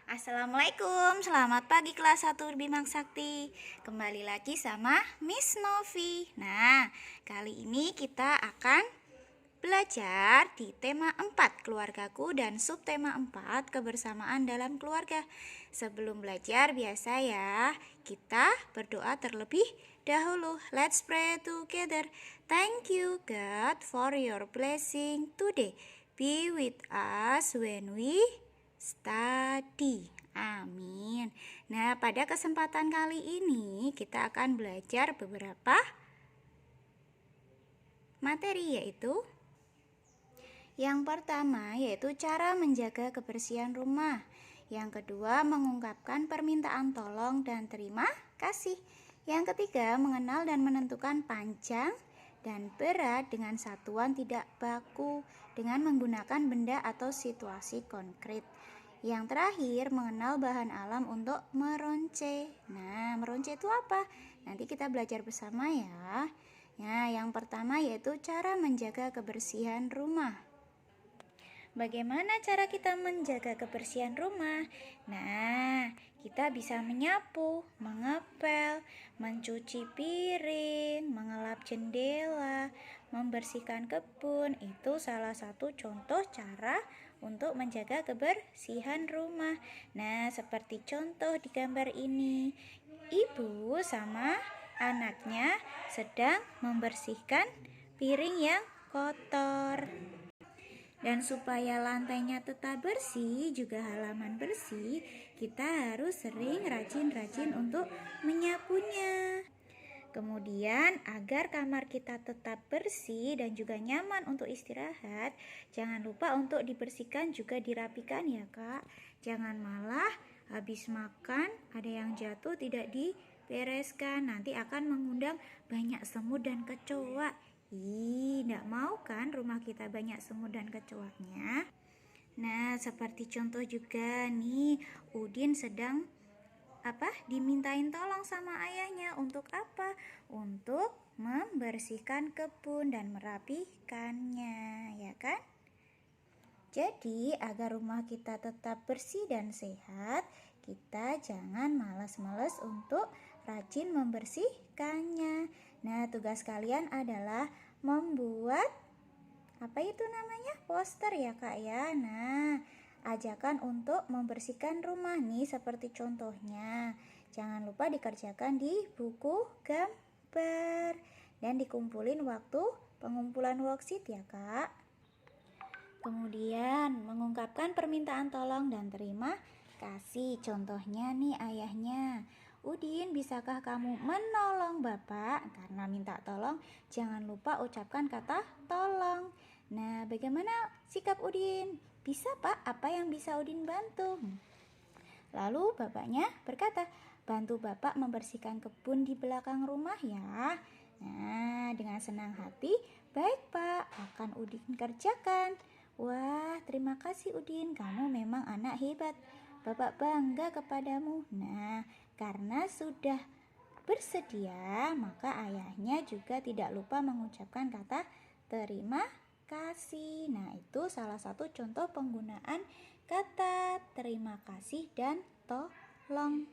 Assalamualaikum, selamat pagi kelas 1 Bimang Sakti. Kembali lagi sama Miss Novi. Nah, kali ini kita akan belajar di tema 4 keluargaku dan subtema 4 kebersamaan dalam keluarga. Sebelum belajar biasa ya, kita berdoa terlebih dahulu. Let's pray together. Thank you God for your blessing today. Be with us when we study. Amin. Nah, pada kesempatan kali ini kita akan belajar beberapa materi, yaitu yang pertama yaitu cara menjaga kebersihan rumah. Yang kedua, mengungkapkan permintaan tolong dan terima kasih. Yang ketiga, mengenal dan menentukan panjang dan berat dengan satuan tidak baku dengan menggunakan benda atau situasi konkret. Yang terakhir, mengenal bahan alam untuk meronce. Nah, meronce itu apa? Nanti kita belajar bersama ya. Nah, yang pertama yaitu cara menjaga kebersihan rumah. Bagaimana cara kita menjaga kebersihan rumah? Nah, kita bisa menyapu, mengepel, mencuci piring, mengelap jendela, membersihkan kebun. Itu salah satu contoh cara untuk menjaga kebersihan rumah. Nah, seperti contoh di gambar ini, ibu sama anaknya sedang membersihkan piring yang kotor. Dan supaya lantainya tetap bersih, juga halaman bersih, kita harus sering rajin-rajin untuk menyapunya. Kemudian agar kamar kita tetap bersih dan juga nyaman untuk istirahat, jangan lupa untuk dibersihkan juga dirapikan ya Kak. Jangan malah habis makan ada yang jatuh tidak dibereskan, nanti akan mengundang banyak semut dan kecoa. Tidak mau kan rumah kita banyak semut dan kecoaknya. Nah, seperti contoh juga nih, Udin sedang dimintain tolong sama ayahnya untuk apa? Untuk membersihkan kebun dan merapikannya, ya kan? Jadi, agar rumah kita tetap bersih dan sehat, kita jangan malas-malas untuk rajin membersihkannya. Nah, tugas kalian adalah membuat poster ya Kak ya. Nah, ajakan untuk membersihkan rumah nih seperti contohnya. Jangan lupa dikerjakan di buku gambar dan dikumpulin waktu pengumpulan worksheet ya Kak. Kemudian mengungkapkan permintaan tolong dan terima kasih. Contohnya nih ayahnya, Udin, bisakah kamu menolong Bapak? Karena minta tolong, jangan lupa ucapkan kata tolong. Nah, bagaimana sikap Udin? Bisa Pak, apa yang bisa Udin bantu? Lalu bapaknya berkata, bantu Bapak membersihkan kebun di belakang rumah ya. Nah, dengan senang hati, baik Pak, akan Udin kerjakan. Wah, terima kasih Udin, kamu memang anak hebat. Bapak bangga kepadamu. Nah, karena sudah bersedia, maka ayahnya juga tidak lupa mengucapkan kata terima kasih. Nah, itu salah satu contoh penggunaan kata terima kasih dan tolong.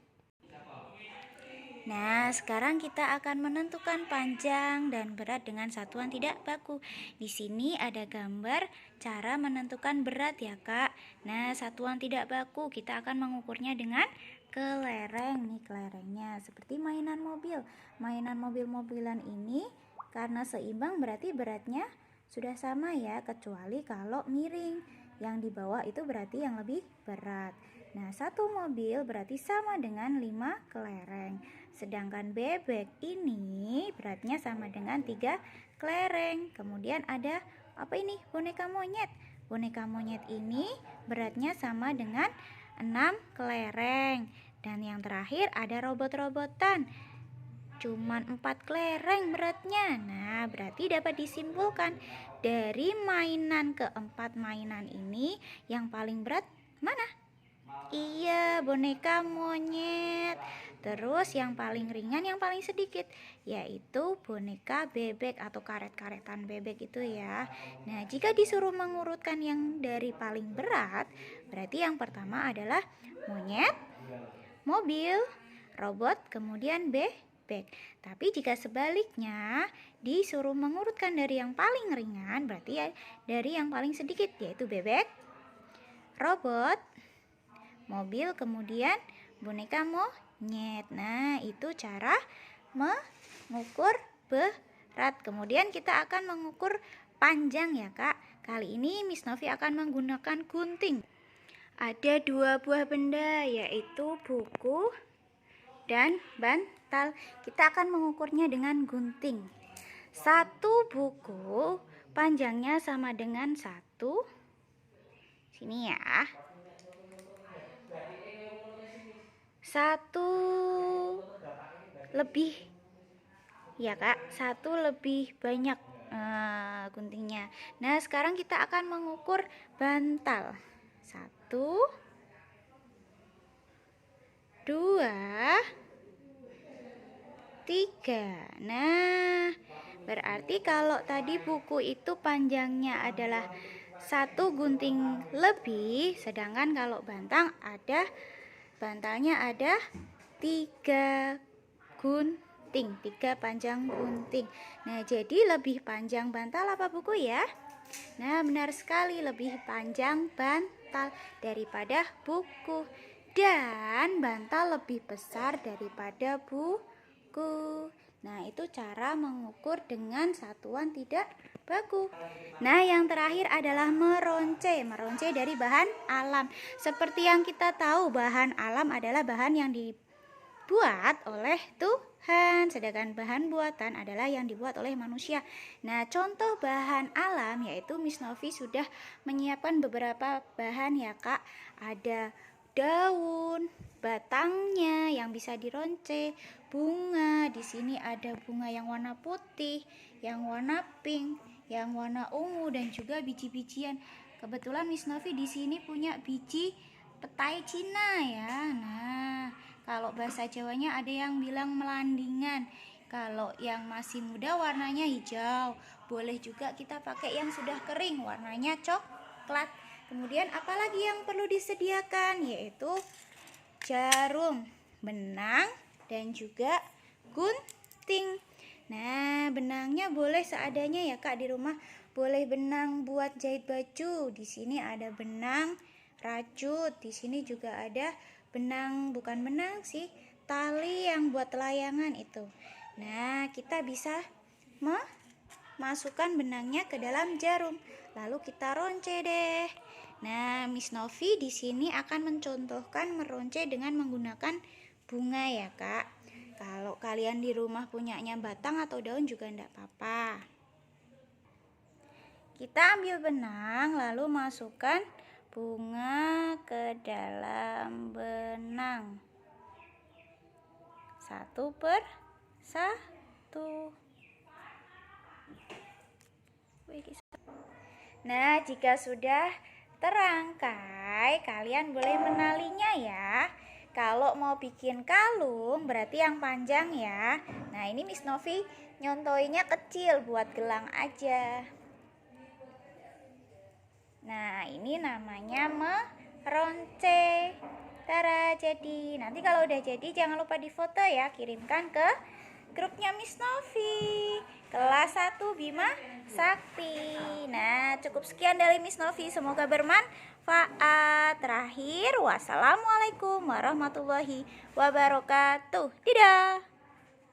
Nah, sekarang kita akan menentukan panjang dan berat dengan satuan tidak baku. Di sini ada gambar cara menentukan berat ya, Kak. Nah, satuan tidak baku kita akan mengukurnya dengan kelereng. Nih kelerengnya seperti mainan mobil. Mainan mobil-mobilan ini karena seimbang berarti beratnya sudah sama ya, kecuali kalau miring. Yang di bawah itu berarti yang lebih berat. Nah, satu mobil berarti sama dengan 5 kelereng. Sedangkan bebek ini beratnya sama dengan 3 kelereng. Kemudian ada boneka monyet. Boneka monyet ini beratnya sama dengan 6 kelereng. Dan yang terakhir ada robot-robotan. Cuman 4 kelereng beratnya. Nah, berarti dapat disimpulkan dari mainan keempat mainan ini yang paling berat mana? Iya, boneka monyet. Terus yang paling ringan, yang paling sedikit, yaitu boneka bebek atau karet-karetan bebek itu ya. Nah, jika disuruh mengurutkan yang dari paling berat, berarti yang pertama adalah monyet, mobil, robot, kemudian bebek. Tapi jika sebaliknya disuruh mengurutkan dari yang paling ringan, berarti ya dari yang paling sedikit, yaitu bebek, robot, mobil, kemudian boneka monyet. Nah, itu cara mengukur berat. Kemudian kita akan mengukur panjang ya, Kak. Kali ini Miss Novi akan menggunakan gunting. Ada 2 buah benda, yaitu buku dan bantal. Kita akan mengukurnya dengan gunting. 1 buku panjangnya sama dengan 1. Sini ya. 1 lebih ya Kak, 1 lebih banyak guntingnya. Nah, sekarang kita akan mengukur bantal. 1, 2, 3. Nah, berarti kalau tadi buku itu panjangnya adalah 1 gunting lebih, sedangkan kalau bantalnya ada 3 gunting, 3 panjang gunting. Nah, jadi lebih panjang bantal apa buku ya? Nah, benar sekali, lebih panjang bantal daripada buku. Dan bantal lebih besar daripada buku. Nah, itu cara mengukur dengan satuan tidak baku. Nah, yang terakhir adalah meronce. Meronce dari bahan alam. Seperti yang kita tahu, bahan alam adalah bahan yang dibuat oleh Tuhan, sedangkan bahan buatan adalah yang dibuat oleh manusia. Nah, contoh bahan alam yaitu Miss Novi sudah menyiapkan beberapa bahan ya Kak. Ada daun, batangnya yang bisa dironce, bunga. Di sini ada bunga yang warna putih, yang warna pink, yang warna ungu, dan juga biji-bijian. Kebetulan Miss Novi di sini punya biji petai Cina ya. Nah, kalau bahasa Jawanya ada yang bilang melandingan. Kalau yang masih muda warnanya hijau. Boleh juga kita pakai yang sudah kering, warnanya coklat. Kemudian apalagi yang perlu disediakan, yaitu jarum, benang, dan juga gunting. Nah, benangnya boleh seadanya ya Kak di rumah. Boleh benang buat jahit baju. Di sini ada benang rajut. Di sini juga ada benang, bukan benang sih, tali yang buat layangan itu. Nah, kita bisa memasukkan benangnya ke dalam jarum. Lalu kita ronce deh. Nah, Miss Novi di sini akan mencontohkan meronce dengan menggunakan bunga ya Kak. Kalau kalian di rumah punyanya batang atau daun juga enggak apa-apa. Kita ambil benang lalu masukkan bunga ke dalam benang. 1 per 1. Nah, jika sudah terangkai, kalian boleh menalinya ya. Kalau mau bikin kalung berarti yang panjang ya. Nah, ini Miss Novi nyontoinya kecil buat gelang aja. Nah, ini namanya meronce. Tara, jadi. Nanti kalau udah jadi jangan lupa difoto ya, kirimkan ke grupnya Miss Novi kelas 1 Bima Sakti. Nah, cukup sekian dari Miss Novi, semoga bermanfaat. Terakhir, wassalamualaikum warahmatullahi wabarakatuh. Dadah.